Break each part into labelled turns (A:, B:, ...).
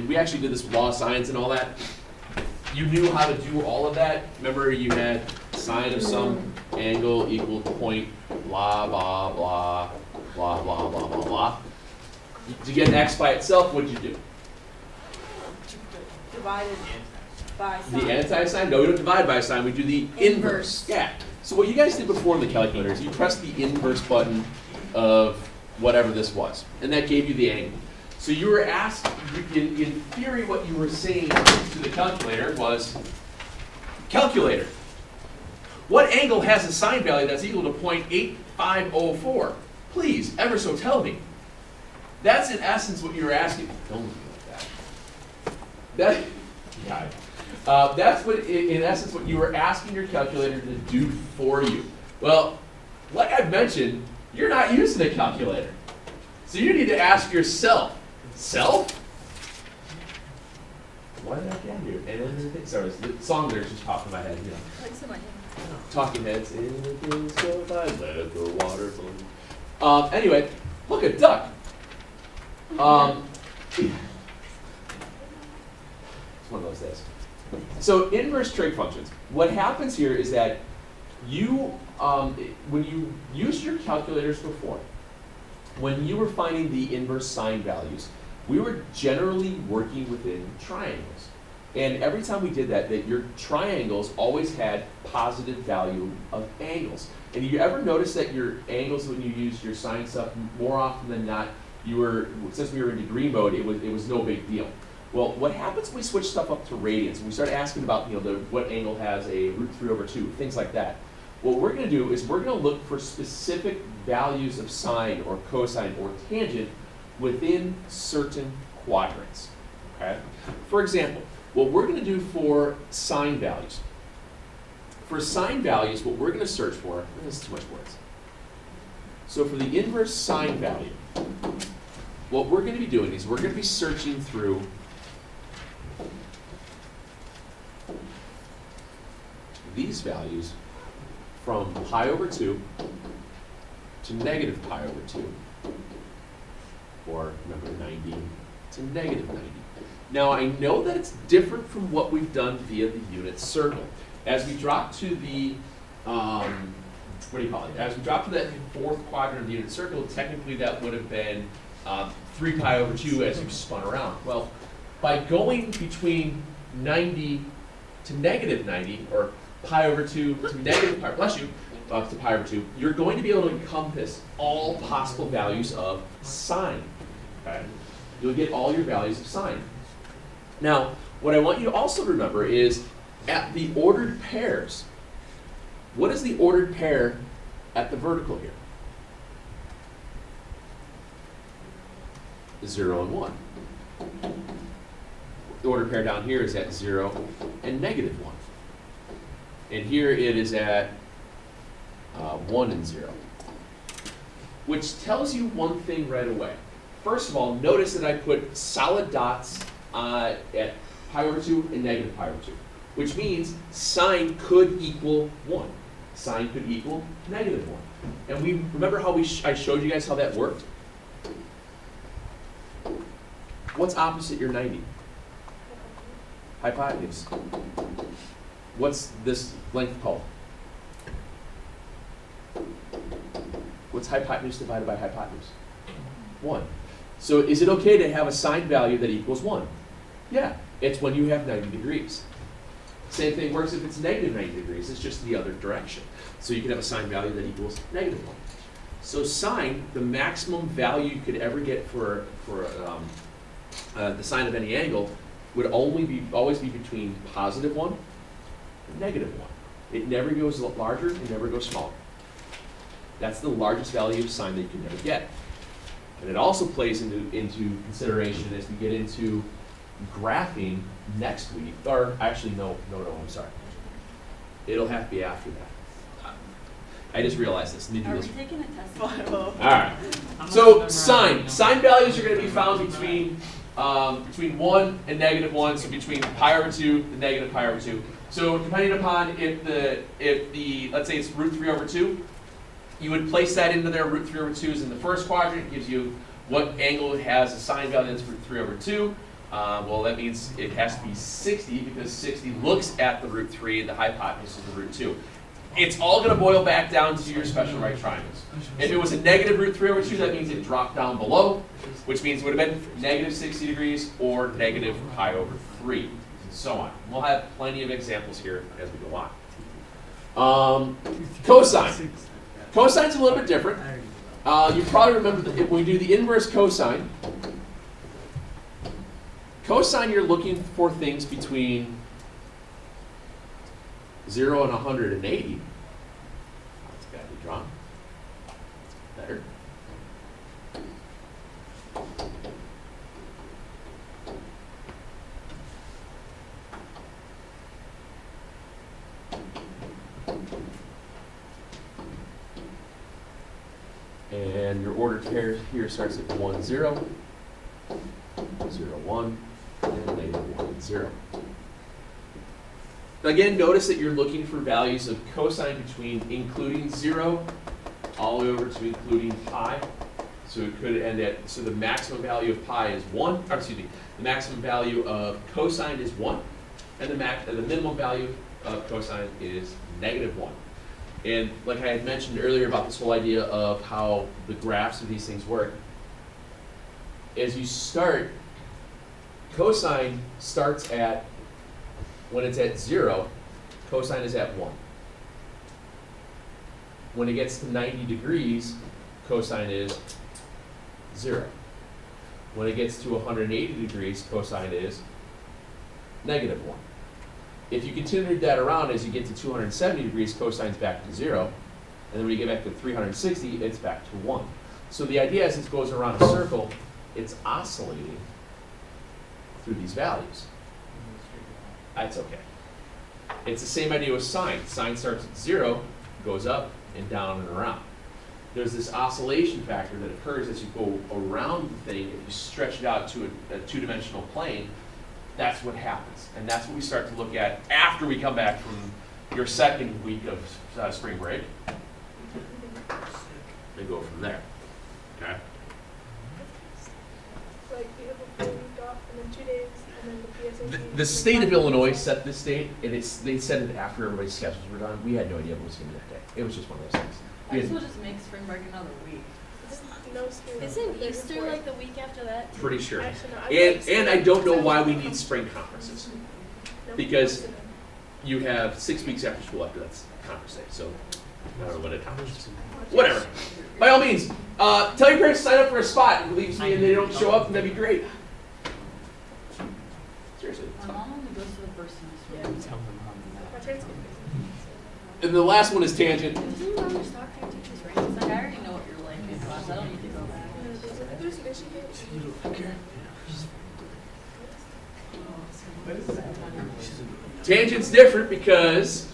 A: we actually did this with law of sines and all that. You knew how to do all of that. Remember, you had sine of some angle equal point, blah, blah, blah, blah, blah, blah, blah, blah. To get an x by itself, what did you do?
B: Divided by sine.
A: The anti-sine? No, we don't divide by sine. We do the inverse. Yeah. So what you guys did before in the calculator is you pressed the inverse button of whatever this was, and that gave you the angle. So you were asked, in theory, what you were saying to the calculator was, calculator, what angle has a sine value that's equal to 0.8504? Please, ever so tell me. That's in essence what you were asking. Don't look like that. That's what, in essence, what you were asking your calculator to do for you. Well, like I've mentioned, you're not using a calculator. So you need to ask yourself, self? Why did I get here? And sorry, the song lyrics just popped in my head. You know.
B: Like somebody.
A: Talking heads. Anything's so fine, let the water flow. Anyway, look, a duck. It's one of those days. So inverse trig functions. What happens here is that you, when you used your calculators before, when you were finding the inverse sine values, we were generally working within triangles. And every time we did that, your triangles always had positive value of angles. And you ever notice that your angles, when you used your sine stuff, more often than not, since we were in degree mode, it was no big deal. Well, what happens when we switch stuff up to radians and we start asking about what angle has a √3/2, things like that? What we're going to do is we're going to look for specific values of sine or cosine or tangent within certain quadrants. Okay? For example, what we're going to do for sine values. For sine values, what we're going to search for, this is too much words. So for the inverse sine value, what we're going to be doing is we're going to be searching through these values from pi/2 to negative pi/2, or remember 90 to negative 90. Now I know that it's different from what we've done via the unit circle. As we drop to the, As we drop to that fourth quadrant of the unit circle, technically that would have been 3 pi/2 as you spun around. Well, by going between 90 to negative 90, or pi/2 to negative pi, bless you, to pi/2, you're going to be able to encompass all possible values of sine. Okay? You'll get all your values of sine. Now, what I want you to also remember is at the ordered pairs, what is the ordered pair at the vertical here? 0 and 1. The ordered pair down here is at 0 and negative 1. And here it is at 1 and 0. Which tells you one thing right away. First of all, notice that I put solid dots at pi/2 and negative pi/2, which means sine could equal 1. Sine could equal negative 1. And we remember how I showed you guys how that worked? What's opposite your 90? Hypotenuse. What's this length called? What's hypotenuse divided by hypotenuse? 1. So is it okay to have a sine value that equals 1? Yeah, it's when you have 90 degrees. Same thing works if it's negative 90 degrees, it's just the other direction. So you can have a sine value that equals negative 1. So sine, the maximum value you could ever get for the sine of any angle, would always be between positive 1 and negative 1. It never goes larger, it never goes smaller. That's the largest value of sine that you can ever get. And it also plays into consideration as we get into graphing next week, or actually no, I'm sorry. It'll have to be after that. I just realized this.
B: Are we taking a test?
A: All right. So sine values are going to be found between 1 and negative 1, so between pi/2 and negative pi/2. So depending upon if the let's say it's √3/2, you would place that into there. √3/2 is in the first quadrant. It gives you what angle has a sine value that's √3/2. Well, that means it has to be 60 because 60 looks at the root 3 and the hypotenuse is the root 2. It's all going to boil back down to your special right triangles. If it was a negative root 3 over 2, that means it dropped down below, which means it would have been negative 60 degrees or negative pi over 3, and so on. We'll have plenty of examples here as we go on. Cosine. Cosine's a little bit different. You probably remember that when we do the inverse cosine, cosine, you're looking for things between 0 and 180. That's badly drawn. Better. And your ordered pair here starts at 1, 0, 0, 1, and negative 1, 0. Again, notice that you're looking for values of cosine between including 0 all the way over to including pi. So it could end at, so the maximum value of pi is 1, or excuse me, the maximum value of cosine is 1, and the minimum value of cosine is negative 1. And like I had mentioned earlier about this whole idea of how the graphs of these things work, as you start, cosine starts at, when it's at 0, cosine is at 1. When it gets to 90 degrees, cosine is 0. When it gets to 180 degrees, cosine is negative 1. If you continue that around as you get to 270 degrees, cosine's back to 0. And then when you get back to 360, it's back to 1. So the idea is it goes around a circle, it's oscillating through these values. That's okay. It's the same idea with sine. Sine starts at 0, goes up and down and around. There's this oscillation factor that occurs as you go around the thing. If you stretch it out to a two-dimensional plane, that's what happens. And that's what we start to look at after we come back from your second week of spring break. And go from there. Okay?
C: Like you have a full week off and then 2 days and then the PSAT.
A: The state of Illinois set this date, and they set it after everybody's schedules were done. We had no idea what was going to be that day. It was just one of those things.
B: I guess we'll just make spring break another week.
C: No school.
D: Isn't Easter like the week after that?
A: Pretty sure.
C: Actually, no,
A: And I don't know why we need spring conferences.
C: No,
A: Because you have 6 weeks after school after that's conference day, so I don't know what it happens. Whatever. By all means, tell your parents to sign up for a spot. If it leaves me and they don't show up, then that'd be great. Seriously.
B: My mom only goes to the first semester.
C: My parents get
A: And the last one is tangent.
B: Didn't you remember stock tech teachers ratings? Like, I already know what you're like in class. I don't need to go back.
C: There's Michigan.
A: Tangent's different because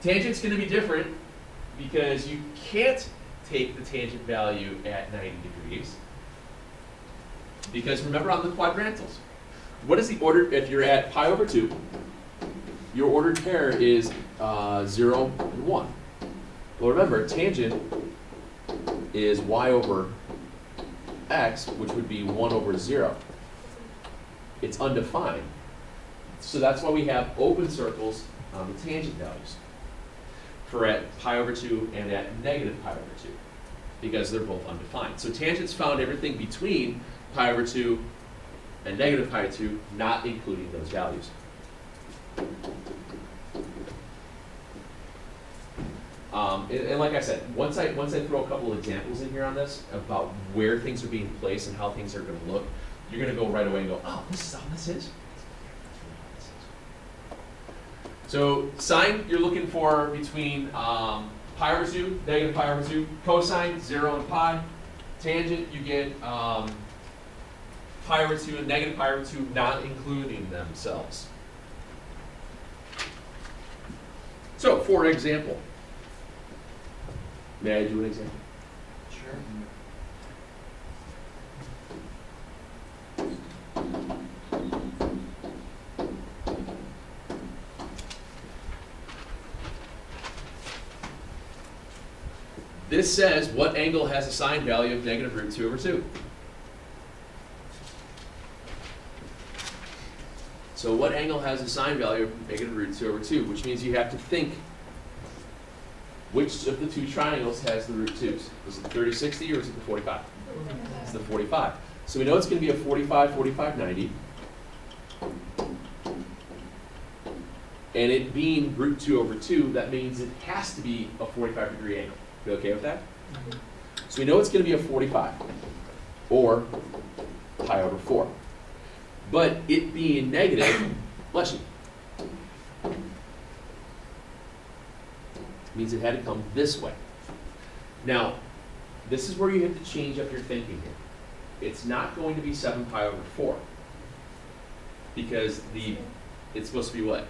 A: tangent's going to be different because you can't take the tangent value at 90 degrees. Because remember on the quadrantals, what is the order, if you're at pi over 2, your ordered pair is 0 and 1. Well, remember, tangent is y over x, which would be 1 over 0. It's undefined. So that's why we have open circles on the tangent values for at pi over 2 and at negative pi over 2, because they're both undefined. So tangents found everything between pi over 2 and negative pi over 2, not including those values. And like I said, once I throw a couple of examples in here on this about where things are being placed and how things are going to look, you're going to go right away and go, oh, this is how this is. So sine, you're looking for between pi over 2, negative pi over 2. Cosine, 0 and pi. Tangent, you get pi over 2 and negative pi over 2, not including themselves. So, for example, may I do an example?
E: Sure.
A: This says what angle has a sine value of negative root 2 over 2? So what angle has a sine value of negative root 2 over 2, which means you have to think which of the two triangles has the root 2's? Is it the 30-60 or is it the 45? It's the 45. So we know it's going to be a 45, 45, 90. And it being root 2 over 2, that means it has to be a 45-degree angle. You okay with that? So we know it's going to be a 45, or pi over 4. But it being negative, bless you, means it had to come this way. Now, this is where you have to change up your thinking here. It's not going to be 7 pi over 4, because it's supposed to be what?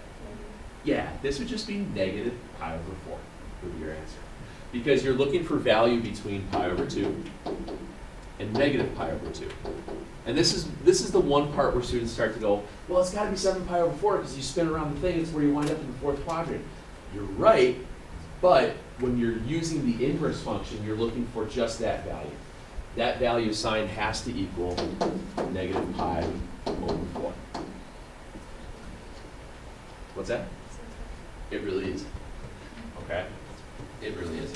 A: Yeah, this would just be negative pi over 4 would be your answer. Because you're looking for value between pi over 2 and negative pi over 2. And this is the one part where students start to go, well, it's got to be 7 pi over 4 because you spin around the thing, it's where you wind up in the fourth quadrant. You're right, but when you're using the inverse function, you're looking for just that value. That value sign has to equal negative pi over 4. What's that? It really is. Okay? It really is.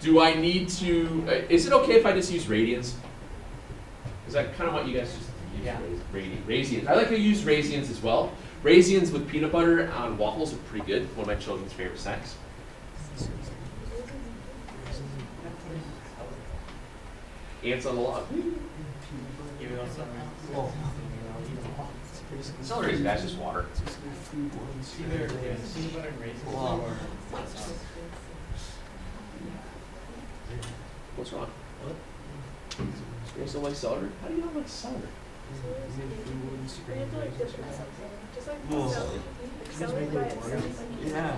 A: Do I need to, is it okay if I just use radians? Because I kind of want you guys just to use radians. I like to use raisins as well. Raisins with peanut butter on waffles are pretty good. One of my children's favorite snacks. Ants on the log. Celery is that's just water. What's wrong? You guys don't like celery? How do you not like celery?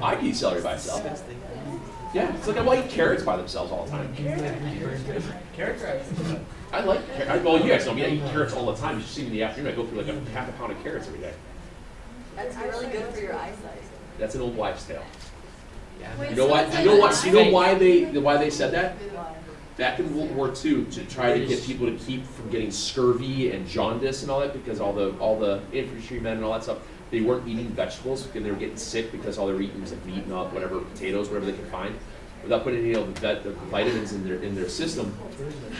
A: I can eat celery by itself. Yeah, it's like I eat carrots by themselves all the time.
E: Carrots are
A: I like carrots. Well, you guys know me. I eat carrots all the time. You should see me in the afternoon. I go through like a half a pound of carrots every day.
B: That's really good for your eyesight.
A: That's an old wives' tale.
E: Yeah.
A: You know why? You know what? You know why they said that? Back in World War II, to try to get people to keep from getting scurvy and jaundice and all that, because all the infantrymen and all that stuff, they weren't eating vegetables and they were getting sick because all they were eating was like meat and all, whatever, potatoes, whatever they could find. Without putting any of the vitamins in their system,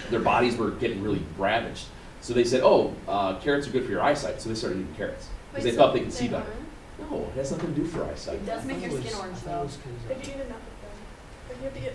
A: their bodies were getting really ravaged. So they said, oh, carrots are good for your eyesight. So they started eating carrots because they thought they could see better. No, it has nothing to do for eyesight.
B: It does make your skin orange though.
C: If you eat enough of them. If you have to eat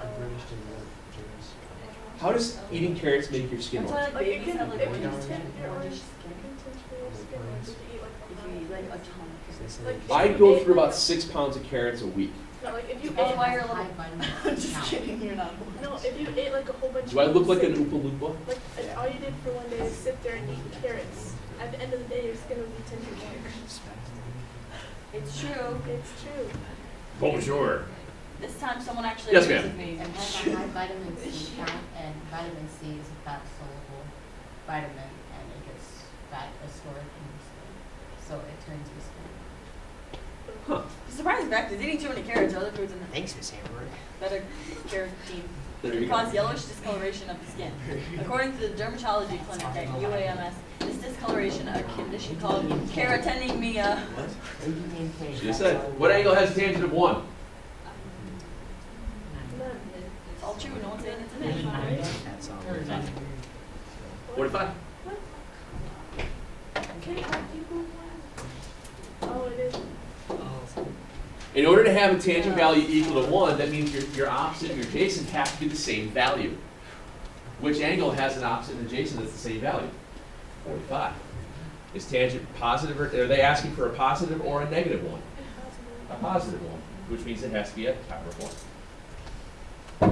A: How does eating carrots make your skin
B: That's why
A: orange?
B: like
C: like it
B: babies
C: can,
B: have like
C: it can
B: orange
C: tint your
B: orange
C: orange,
B: skin.
C: it can tint your skin orange if you eat
B: If you eat like a ton of carrots.
C: like if
A: I
C: you
A: go
C: ate,
A: through
C: like,
A: about 6 pounds of carrots a week.
C: No, like if you
B: That's
C: ate,
B: why you're a
F: high
B: little.
F: vitamin
B: I'm just kidding. You're not.
C: no, if you ate like a whole bunch
A: Do I
C: of
A: look like an
C: things,
A: Oompa Loompa?
C: like if all you did for one day is sit there and eat carrots, at the end of the day your skin would be tinted orange.
B: It's true.
C: It's true.
A: Bonjour.
B: This time someone actually
A: Yes,
B: agrees
A: ma'am.
B: with me.
F: And has a high vitamin C count, and vitamin C is a fat soluble vitamin, and it gets fat stored in your skin, so it turns your skin.
A: Huh.
B: The surprising fact is eating too many carrots or other foods in the
E: Thanks, Miss Amber.
B: that are carotene
A: There you
B: can
A: go.
B: cause yellowish discoloration of the skin. According to the dermatology clinic at UAMS, this discoloration, a condition called carotenemia.
A: She just said, what angle has a tangent of 1?
C: None.
B: It's all true. No one's saying it's an it.
E: That's all.
A: 45.
C: Oh, it is.
A: In order to have a tangent value equal to 1, that means your opposite and your adjacent have to be the same value. Which angle has an opposite and adjacent that's the same value? 45. Is tangent positive, or are they asking for a positive or a negative one? A positive one, which means it has to be a pi over 4.
C: I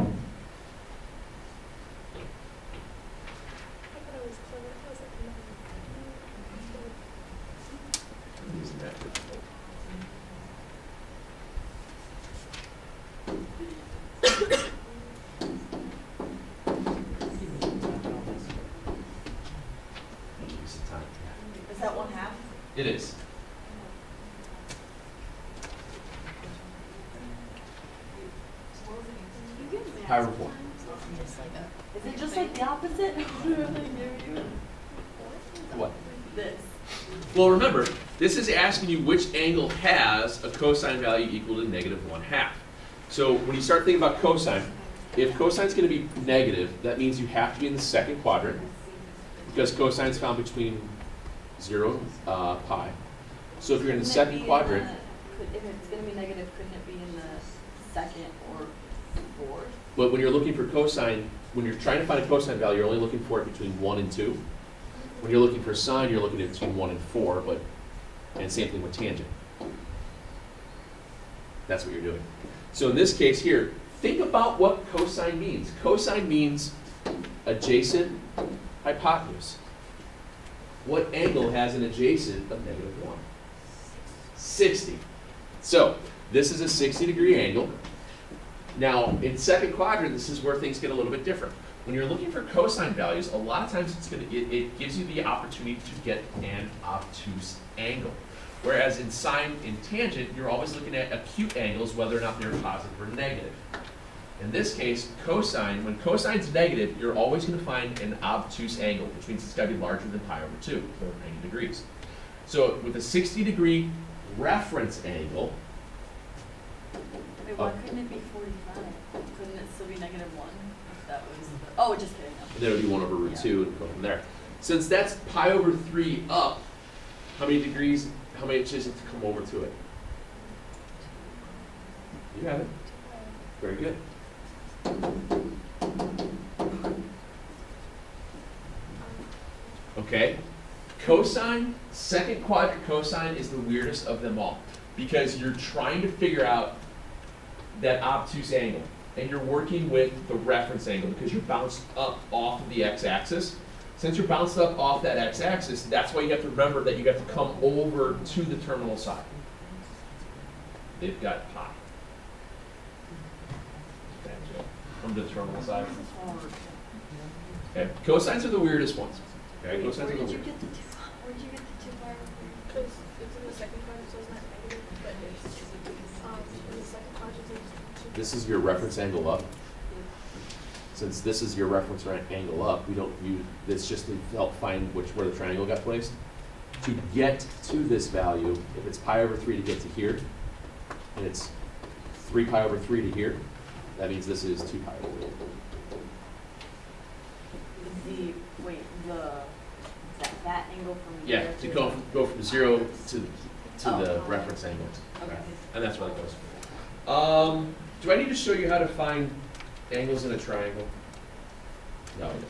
C: thought I was clever. I was like, no.
A: Isn't that good? Use the time.
B: Is that 1/2?
A: It is. Pi over 4.
B: Is it just like the opposite?
A: What?
B: This.
A: Well, remember, this is asking you which angle has a cosine value equal to -1/2. So when you start thinking about cosine, if cosine is going to be negative, that means you have to be in the second quadrant, because cosine is found between 0 and pi. So if you're in the
B: Couldn't it be
A: second
B: in
A: quadrant,
B: if it's gonna be negative, couldn't it be in the second or fourth?
A: but when you're looking for cosine, when you're trying to find a cosine value, you're only looking for it between 1 and 2. When you're looking for sine, you're looking at between 1 and 4, and same thing with tangent. That's what you're doing. So in this case here, think about what cosine means. Cosine means adjacent hypotenuse. What angle has an adjacent of -1? 60. So this is a 60-degree angle. Now, in second quadrant, this is where things get a little bit different. When you're looking for cosine values, a lot of times it gives you the opportunity to get an obtuse angle. Whereas in sine and tangent, you're always looking at acute angles, whether or not they're positive or negative. In this case, cosine, when cosine's negative, you're always going to find an obtuse angle, which means it's got to be larger than pi over 2, or 90 degrees. So with a 60-degree reference angle,
B: Wait, why couldn't it be 45? Couldn't it still be -1 if that was the, oh, just kidding. No.
A: then it would be 1 over root 2 and go from there. Since that's pi over 3 up, how many degrees, how many inches to come over to it? You have it. Very good. Okay. Cosine, second quadrant cosine is the weirdest of them all, because you're trying to figure out that obtuse angle, and you're working with the reference angle because you're bounced up off of the x-axis. Since you're bounced up off that x-axis, that's why you have to remember that you have to come over to the terminal side. They've got pi. From the terminal side. Okay. Cosines are the weirdest ones. Okay, cosines are the weirdest.
B: Where'd you get the 2 pi over 3?
C: Because it's in the second quadrant, so it's not negative, but it's in the second quadrant, it's 2.
A: This is your reference angle up. Since this is your reference angle up, we don't use, it's just to help find where the triangle got placed. To get to this value, if it's pi over 3 to get to here, and it's 3 pi over 3 to here, that means this is 2 pi over 3.
B: That angle from
A: Yeah,
B: here
A: to go from 0 to the
B: Oh.
A: reference angle.
B: Okay.
A: And that's where that goes. Do I need to show you how to find angles in a triangle? No. I'm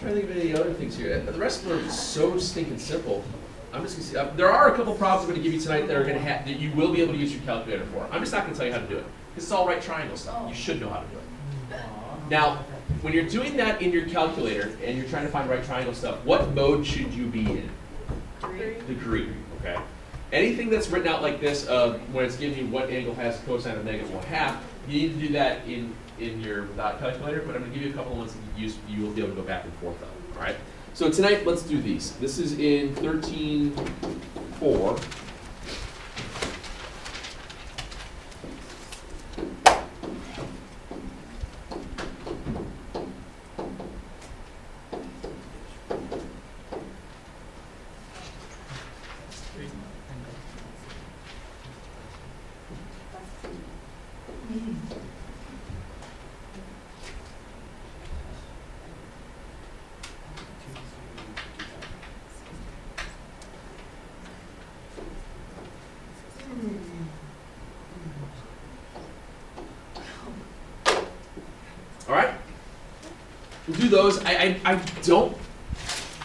A: trying to think of any other things here. The rest of them are so stinking simple. I'm just gonna see. There are a couple problems I'm going to give you tonight that are going to that you will be able to use your calculator for. I'm just not going to tell you how to do it. This is all right triangle stuff. You should know how to do it. Now, when you're doing that in your calculator and you're trying to find right triangle stuff, what mode should you be in? Degree. Okay. Anything that's written out like this, when it's giving you what angle has cosine of -1/2, you need to do that in your calculator. But I'm going to give you a couple of ones that you will be able to go back and forth on. All right. So tonight, let's do these. This is in 13.4. All right? We'll do those. I don't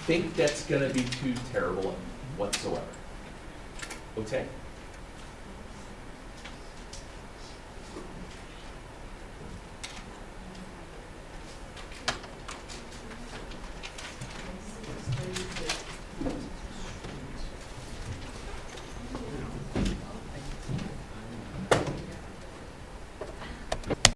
A: think that's going to be too terrible whatsoever. Okay?